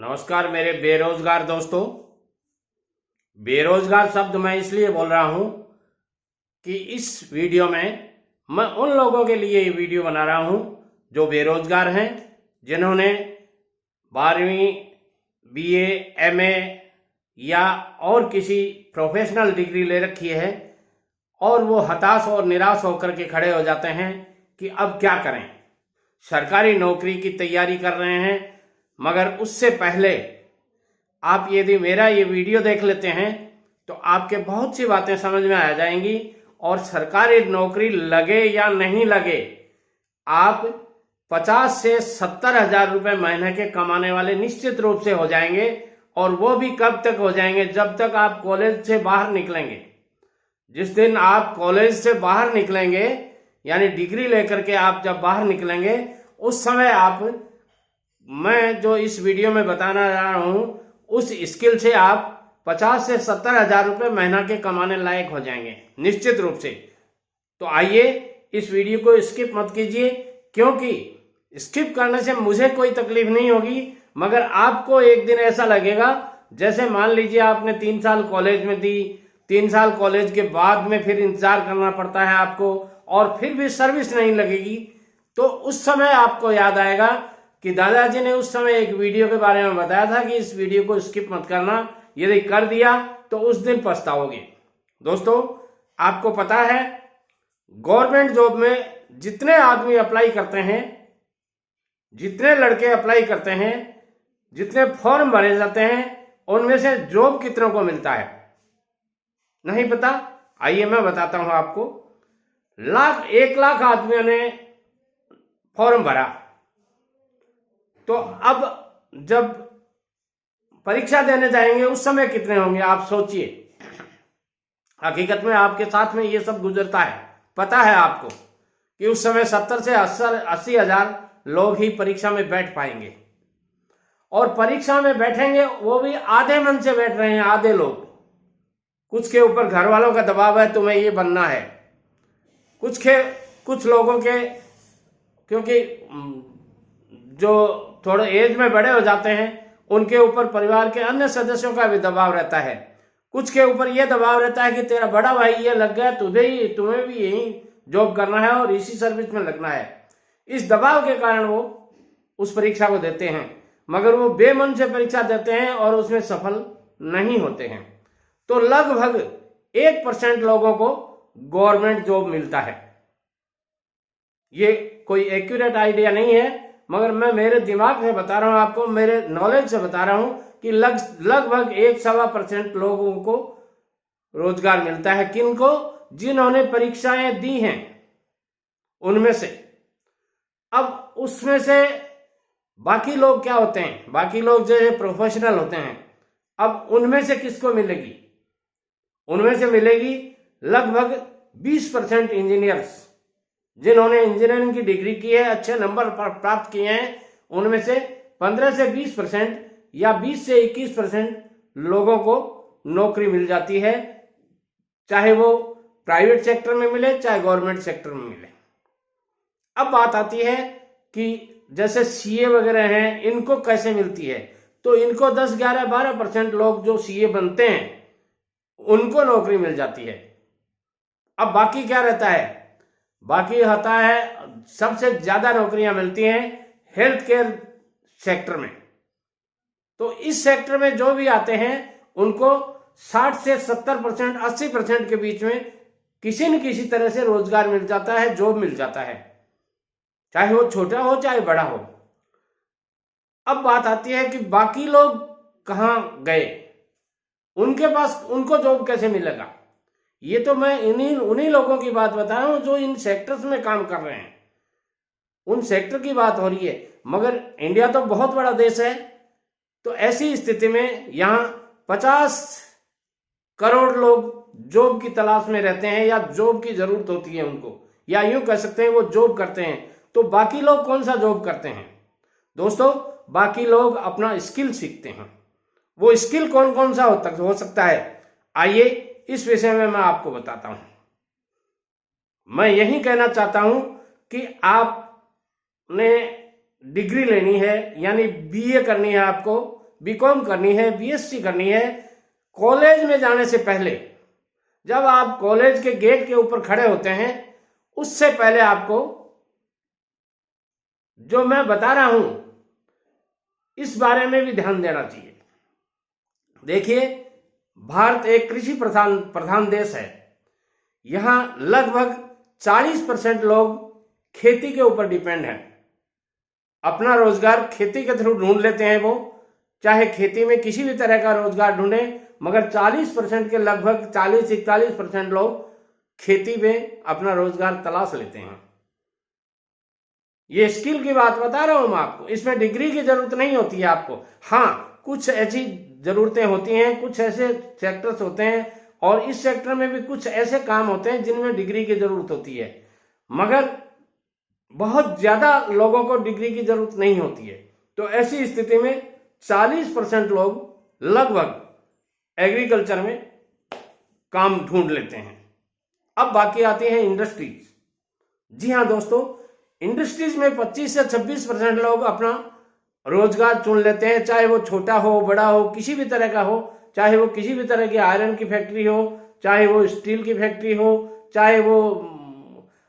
नमस्कार मेरे बेरोजगार दोस्तों। बेरोजगार शब्द मैं इसलिए बोल रहा हूं कि इस वीडियो में मैं उन लोगों के लिए ये वीडियो बना रहा हूं जो बेरोजगार हैं, जिन्होंने 12वीं बीए, एमए या और किसी प्रोफेशनल डिग्री ले रखी है और वो हताश और निराश होकर के खड़े हो जाते हैं कि अब क्या करें। सरकारी नौकरी की तैयारी कर रहे हैं, मगर उससे पहले आप यदि मेरा ये वीडियो देख लेते हैं तो आपके बहुत सी बातें समझ में आ जाएंगी और सरकारी नौकरी लगे या नहीं लगे, आप 50 से 70 हजार रुपए महीने के कमाने वाले निश्चित रूप से हो जाएंगे। और वो भी कब तक हो जाएंगे? जब तक आप कॉलेज से बाहर निकलेंगे। जिस दिन आप कॉलेज से बाहर निकलेंगे, यानी डिग्री लेकर के आप जब बाहर निकलेंगे, उस समय आप, मैं जो इस वीडियो में बताना जा रहा हूं, उस स्किल से आप 50 से 70 हजार रुपए महीना के कमाने लायक हो जाएंगे निश्चित रूप से। तो आइए इस वीडियो को स्किप मत कीजिए, क्योंकि स्किप करने से मुझे कोई तकलीफ नहीं होगी, मगर आपको एक दिन ऐसा लगेगा जैसे मान लीजिए आपने 3 साल कॉलेज में दी, 3 साल कॉलेज के बाद में फिर इंतजार करना पड़ता है आपको और फिर भी सर्विस नहीं लगेगी। तो उस समय आपको याद आएगा कि दादाजी ने उस समय एक वीडियो के बारे में बताया था कि इस वीडियो को स्किप मत करना, यदि कर दिया तो उस दिन पछताओगे। दोस्तों, आपको पता है गवर्नमेंट जॉब में जितने आदमी अप्लाई करते हैं, जितने लड़के अप्लाई करते हैं, जितने फॉर्म भरे जाते हैं, उनमें से जॉब कितनों को मिलता है नहीं पता? आइए मैं बताता हूं आपको। 1 लाख आदमियों ने फॉर्म भरा, तो अब जब परीक्षा देने जाएंगे उस समय कितने होंगे आप सोचिए। हकीकत में आपके साथ में ये सब गुजरता है, पता है आपको कि उस समय 70 से 80 हजार लोग ही परीक्षा में बैठ पाएंगे। और परीक्षा में बैठेंगे वो भी आधे मन से बैठ रहे हैं, आधे लोग। कुछ के ऊपर घर वालों का दबाव है, तुम्हें ये बनना है। कुछ लोगों के, क्योंकि जो थोड़े एज में बड़े हो जाते हैं, उनके ऊपर परिवार के अन्य सदस्यों का भी दबाव रहता है। कुछ के ऊपर यह दबाव रहता है कि तेरा बड़ा भाई ये लग गया, तुम्हें भी यही जॉब करना है और इसी सर्विस में लगना है। इस दबाव के कारण वो उस परीक्षा को देते हैं, मगर वो बेमन से परीक्षा देते हैं और उसमें सफल नहीं होते हैं। तो लगभग 1% लोगों को गवर्नमेंट जॉब मिलता है। ये कोई एक्यूरेट आइडिया नहीं है, मगर मैं मेरे दिमाग से बता रहा हूं आपको, मेरे नॉलेज से बता रहा हूं कि लगभग 1-1.25% लोगों को रोजगार मिलता है। किनको? जिन्होंने परीक्षाएं दी हैं उनमें से। अब उसमें से बाकी लोग क्या होते हैं? बाकी लोग जो है प्रोफेशनल होते हैं। अब उनमें से किसको मिलेगी? उनमें से मिलेगी लगभग 20% इंजीनियर्स, जिन्होंने इंजीनियरिंग की डिग्री की है, अच्छे नंबर प्राप्त किए हैं। उनमें से 15 से 20% या 20 से 21% लोगों को नौकरी मिल जाती है, चाहे वो प्राइवेट सेक्टर में मिले चाहे गवर्नमेंट सेक्टर में मिले। अब बात आती है कि जैसे सीए वगैरह हैं, इनको कैसे मिलती है? तो इनको 10, 11, 12% लोग जो सीए बनते हैं उनको नौकरी मिल जाती है। अब बाकी क्या रहता है? बाकी होता है, सबसे ज्यादा नौकरियां मिलती हैं हेल्थ केयर सेक्टर में। तो इस सेक्टर में जो भी आते हैं उनको 60 से 70%, 80% के बीच में किसी न किसी तरह से रोजगार मिल जाता है, जॉब मिल जाता है, चाहे वो छोटा हो चाहे बड़ा हो। अब बात आती है कि बाकी लोग कहां गए, उनके पास, उनको जॉब कैसे मिलेगा? ये तो मैं उन्हीं लोगों की बात बता रहा हूं जो इन सेक्टर्स में काम कर रहे हैं, उन सेक्टर की बात हो रही है। मगर इंडिया तो बहुत बड़ा देश है, तो ऐसी स्थिति में यहां 50 करोड़ लोग जॉब की तलाश में रहते हैं या जॉब की जरूरत होती है उनको, या यूं कह सकते हैं वो जॉब करते हैं। तो बाकी लोग कौन सा जॉब करते हैं? दोस्तों, बाकी लोग अपना स्किल सीखते हैं। वो स्किल कौन कौन सा हो सकता है? आइए इस विषय में मैं आपको बताता हूं। मैं यही कहना चाहता हूं कि आपने डिग्री लेनी है, यानी बीए करनी है आपको, बीकॉम करनी है, बीएससी करनी है, कॉलेज में जाने से पहले, जब आप कॉलेज के गेट के ऊपर खड़े होते हैं, उससे पहले आपको जो मैं बता रहा हूं इस बारे में भी ध्यान देना चाहिए। देखिए, भारत एक कृषि प्रधान देश है। यहां लगभग 40% लोग खेती के ऊपर डिपेंड हैं। अपना रोजगार खेती के थ्रू ढूंढ लेते हैं। वो चाहे खेती में किसी भी तरह का रोजगार ढूंढे, मगर 40% के लगभग 40-41% लोग खेती में अपना रोजगार तलाश लेते हैं। ये स्किल की बात बता रहा हूं मैं आपको। इसमें डिग्री की जरूरत नहीं होती है आपको। हाँ, कुछ ऐसी जरूरतें होती हैं, कुछ ऐसे सेक्टर्स होते हैं और इस सेक्टर में भी कुछ ऐसे काम होते हैं जिनमें डिग्री की जरूरत होती है, मगर बहुत ज्यादा लोगों को डिग्री की जरूरत नहीं होती है। तो ऐसी स्थिति में 40% लोग लगभग एग्रीकल्चर में काम ढूंढ लेते हैं। अब बाकी आती है इंडस्ट्रीज। जी हाँ दोस्तों, इंडस्ट्रीज में 25 से 26% लोग अपना रोजगार चुन लेते हैं, चाहे वो छोटा हो, बड़ा हो, किसी भी तरह का हो, चाहे वो किसी भी तरह की आयरन की फैक्ट्री हो, चाहे वो स्टील की फैक्ट्री हो, चाहे वो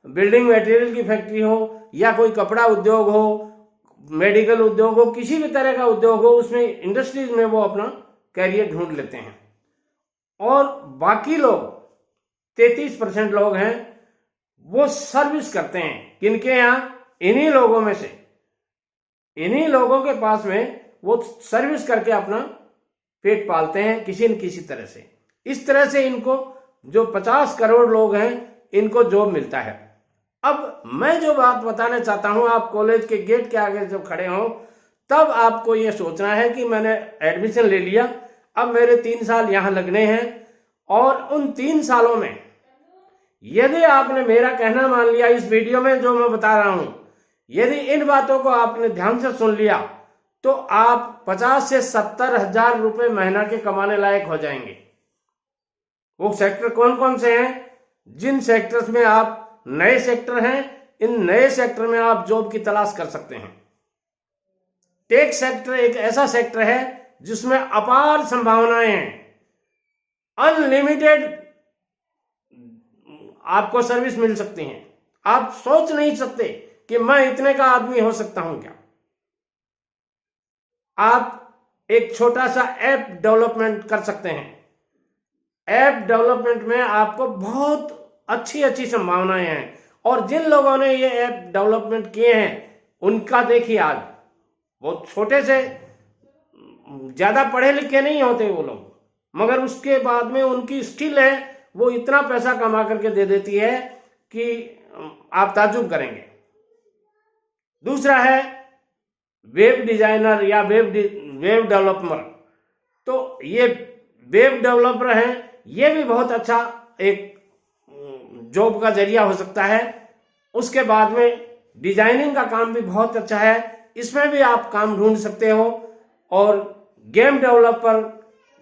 बिल्डिंग मटेरियल की फैक्ट्री हो, या कोई कपड़ा उद्योग हो, मेडिकल उद्योग हो, किसी भी तरह का उद्योग हो, उसमें इंडस्ट्रीज में वो अपना कैरियर ढूंढ लेते हैं। और बाकी लोग 33% लोग हैं, वो सर्विस करते हैं। किनके यहाँ? इन्हीं लोगों में से, इन्हीं लोगों के पास में वो सर्विस करके अपना पेट पालते हैं किसी न किसी तरह से। इस तरह से इनको जो 50 करोड़ लोग हैं, इनको जॉब मिलता है। अब मैं जो बात बताना चाहता हूं, आप कॉलेज के गेट के आगे जब खड़े हो, तब आपको ये सोचना है कि मैंने एडमिशन ले लिया, अब मेरे 3 साल यहां लगने हैं, और उन 3 सालों में यदि आपने मेरा कहना मान लिया, इस वीडियो में जो मैं बता रहा हूं, यदि इन बातों को आपने ध्यान से सुन लिया, तो आप 50 से 70 हजार रुपए महीना के कमाने लायक हो जाएंगे। वो सेक्टर कौन कौन से हैं? जिन सेक्टर्स में आप नए सेक्टर हैं, इन नए सेक्टर में आप जॉब की तलाश कर सकते हैं। टेक सेक्टर एक ऐसा सेक्टर है जिसमें अपार संभावनाएं हैं, अनलिमिटेड आपको सर्विस मिल सकती हैं। आप सोच नहीं सकते कि मैं इतने का आदमी हो सकता हूं क्या। आप एक छोटा सा ऐप डेवलपमेंट कर सकते हैं। ऐप डेवलपमेंट में आपको बहुत अच्छी अच्छी संभावनाएं हैं, और जिन लोगों ने ये ऐप डेवलपमेंट किए हैं, उनका देखिए आज, वो छोटे से, ज्यादा पढ़े लिखे नहीं होते वो लोग, मगर उसके बाद में उनकी स्किल है, वो इतना पैसा कमा करके दे देती है कि आप ताज्जुब करेंगे। दूसरा है वेब डिजाइनर या वेब डेवलपर। तो ये वेब डेवलपर हैं, ये भी बहुत अच्छा एक जॉब का जरिया हो सकता है। उसके बाद में डिजाइनिंग का काम भी बहुत अच्छा है, इसमें भी आप काम ढूंढ सकते हो। और गेम डेवलपर,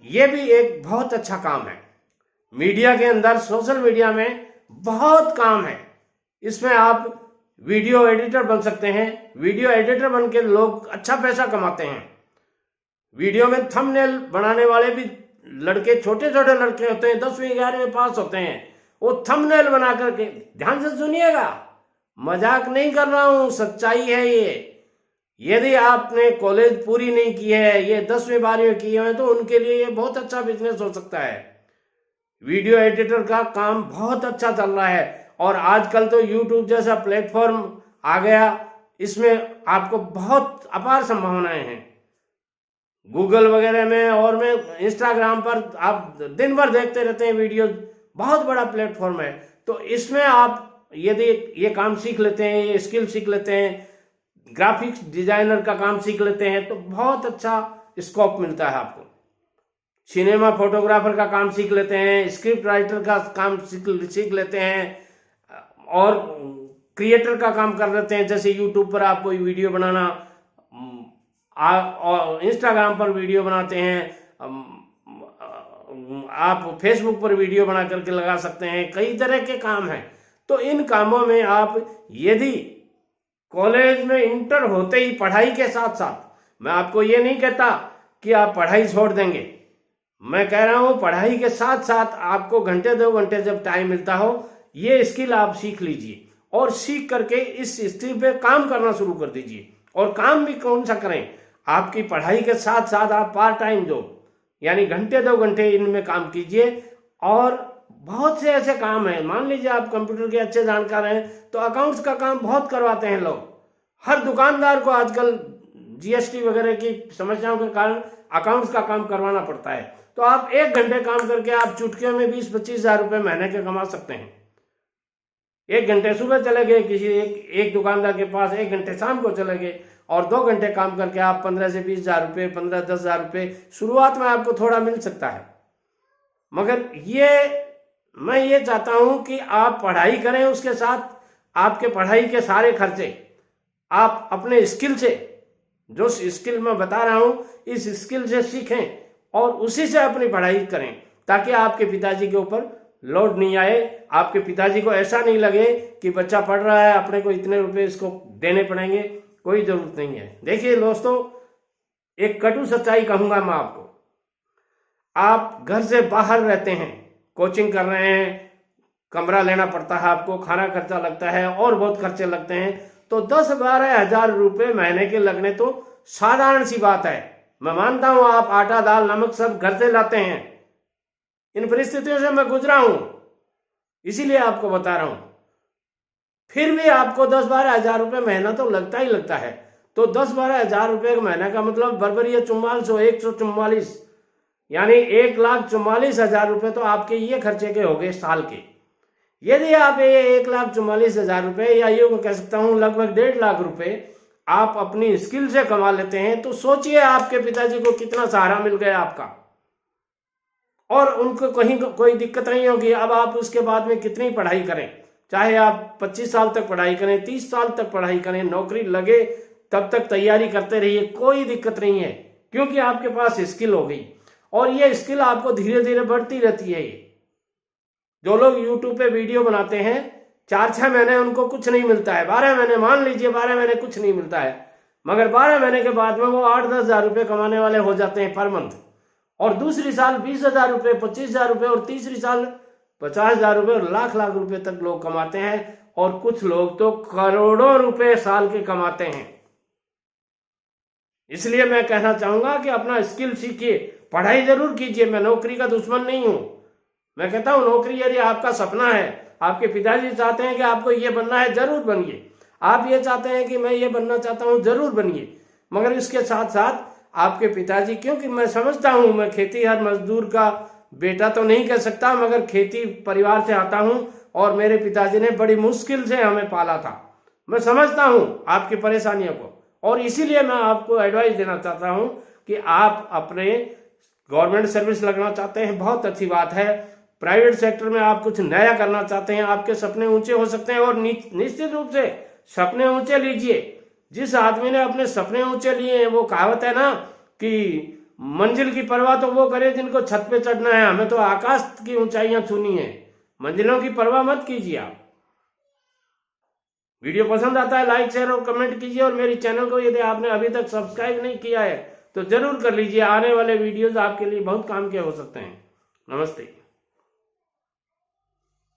ये भी एक बहुत अच्छा काम है। मीडिया के अंदर, सोशल मीडिया में बहुत काम है। इसमें आप वीडियो एडिटर बन सकते हैं। वीडियो एडिटर बन के लोग अच्छा पैसा कमाते हैं। वीडियो में थंबनेल बनाने वाले भी लड़के, छोटे छोटे लड़के होते हैं, 10वीं 11वीं पास होते हैं, वो थंबनेल बना करके, ध्यान से सुनिएगा, मजाक नहीं कर रहा हूं, सच्चाई है ये। यदि आपने कॉलेज पूरी नहीं की है, ये 10वीं 12वीं किए हैं, तो उनके लिए ये बहुत अच्छा बिजनेस हो सकता है। वीडियो एडिटर का काम बहुत अच्छा चल रहा है, और आजकल तो यूट्यूब जैसा प्लेटफॉर्म आ गया, इसमें आपको बहुत अपार संभावनाएं हैं। गूगल वगैरह में और में इंस्टाग्राम पर आप दिन भर देखते रहते हैं वीडियो, बहुत बड़ा प्लेटफॉर्म है। तो इसमें आप यदि ये काम सीख लेते हैं, ये स्किल सीख लेते हैं, ग्राफिक्स डिजाइनर का काम सीख लेते हैं, तो बहुत अच्छा स्कोप मिलता है आपको। सिनेमा फोटोग्राफर का काम सीख लेते हैं, स्क्रिप्ट राइटर का काम सीख लेते हैं, और क्रिएटर का काम कर लेते हैं। जैसे यूट्यूब पर आप कोई वीडियो बनाना, और इंस्टाग्राम पर वीडियो बनाते हैं, आप फेसबुक पर वीडियो बना करके लगा सकते हैं। कई तरह के काम हैं। तो इन कामों में आप यदि कॉलेज में इंटर होते ही, पढ़ाई के साथ साथ, मैं आपको ये नहीं कहता कि आप पढ़ाई छोड़ देंगे। मैं कह रहा हूं पढ़ाई के साथ साथ आपको घंटे 2 घंटे जब टाइम मिलता हो, ये स्किल आप सीख लीजिए और सीख करके इस स्किल पे काम करना शुरू कर दीजिए। और काम भी कौन सा करें, आपकी पढ़ाई के साथ साथ आप पार्ट टाइम जॉब यानी घंटे 2 घंटे इनमें काम कीजिए। और बहुत से ऐसे काम हैं, मान लीजिए आप कंप्यूटर के अच्छे जानकार हैं तो अकाउंट्स का काम बहुत करवाते हैं लोग। हर दुकानदार को आजकल जीएसटी वगैरह की समस्याओं के कारण अकाउंट्स का काम करवाना पड़ता है। तो आप 1 घंटे काम करके आप चुटकियों में 20-25 हजार रुपये महीने के कमा सकते हैं। 1 घंटे सुबह चले गए किसी एक दुकानदार के पास, 1 घंटे शाम को चले गए और 2 घंटे काम करके आप 15 से 20 हजार रुपये, 15-10 हजार रुपये शुरुआत में आपको थोड़ा मिल सकता है। मगर मैं ये चाहता हूं कि आप पढ़ाई करें, उसके साथ आपके पढ़ाई के सारे खर्चे आप अपने स्किल से, जो स्किल मैं बता रहा हूं इस स्किल से सीखें और उसी से अपनी पढ़ाई करें, ताकि आपके पिताजी के ऊपर लोड नहीं आए। आपके पिताजी को ऐसा नहीं लगे कि बच्चा पढ़ रहा है, अपने को इतने रुपए इसको देने पड़ेंगे, कोई जरूरत नहीं है। देखिए दोस्तों, एक कटु सच्चाई कहूंगा मैं आपको। आप घर से बाहर रहते हैं, कोचिंग कर रहे हैं, कमरा लेना पड़ता है आपको, खाना खर्चा लगता है और बहुत खर्चे लगते हैं, तो 10-12 हजार रुपये महीने के लगने तो साधारण सी बात है। मैं मानता हूं आप आटा दाल नमक सब घर से लाते हैं, इन परिस्थितियों से मैं गुजरा हूं, इसीलिए आपको बता रहा हूं। फिर भी आपको 10-12 हजार रुपये महीना तो लगता ही लगता है। तो 10-12 हजार रुपये का महीना का मतलब बरबरिया 144 यानी 1,44,000 रुपये तो आपके ये खर्चे के हो गए साल के। यदि आप ये 1,44,000 रुपये या यूं कह सकता हूं लगभग 1.5 लाख रुपये आप अपनी स्किल से कमा लेते हैं, तो सोचिए आपके पिताजी को कितना सहारा मिल गया आपका, और उनको कहीं कोई दिक्कत नहीं होगी। अब आप उसके बाद में कितनी पढ़ाई करें, चाहे आप 25 साल तक पढ़ाई करें, 30 साल तक पढ़ाई करें, नौकरी लगे तब तक तैयारी करते रहिए, कोई दिक्कत नहीं है, क्योंकि आपके पास स्किल हो गई और ये स्किल आपको धीरे धीरे बढ़ती रहती है। जो लोग यूट्यूब पे वीडियो बनाते हैं 4-6 महीने उनको कुछ नहीं मिलता है, 12 महीने मान लीजिए 12 महीने कुछ नहीं मिलता है, मगर 12 महीने के बाद में वो 8-10 हजार रुपये कमाने वाले हो जाते हैं पर मंथ। और दूसरी साल 20 हजार रुपये, 25 हजार रुपये और तीसरी साल 50 हजार रुपये और लाख रुपए तक लोग कमाते हैं। और कुछ लोग तो करोड़ों रुपए साल के कमाते हैं। इसलिए मैं कहना चाहूंगा कि अपना स्किल सीखिए, पढ़ाई जरूर कीजिए। मैं नौकरी का दुश्मन नहीं हूं। मैं कहता हूं नौकरी यदि आपका सपना है, आपके पिताजी चाहते हैं कि आपको ये बनना है, जरूर बनिए। आप ये चाहते हैं कि मैं ये बनना चाहता हूं, जरूर बनिए। मगर इसके साथ साथ आपके पिताजी, क्योंकि मैं समझता हूं, मैं खेती हर मजदूर का बेटा तो नहीं कह सकता, मगर खेती परिवार से आता हूं और मेरे पिताजी ने बड़ी मुश्किल से हमें पाला था। मैं समझता हूं आपकी परेशानियों को, और इसीलिए मैं आपको एडवाइस देना चाहता हूं कि आप अपने गवर्नमेंट सर्विस लगना चाहते हैं, बहुत अच्छी बात है। प्राइवेट सेक्टर में आप कुछ नया करना चाहते हैं, आपके सपने ऊंचे हो सकते हैं, और निश्चित रूप से सपने ऊंचे लीजिए। जिस आदमी ने अपने सपने ऊंचे लिए हैं, वो कहावत है ना कि मंजिल की परवाह तो वो करे जिनको छत पे चढ़ना है, हमें तो आकाश की ऊंचाइयां छूनी है। मंजिलों की परवाह मत कीजिए आप। वीडियो पसंद आता है लाइक शेयर और कमेंट कीजिए, और मेरी चैनल को यदि आपने अभी तक सब्सक्राइब नहीं किया है तो जरूर कर लीजिए। आने वाले वीडियोज आपके लिए बहुत काम के हो सकते हैं। नमस्ते।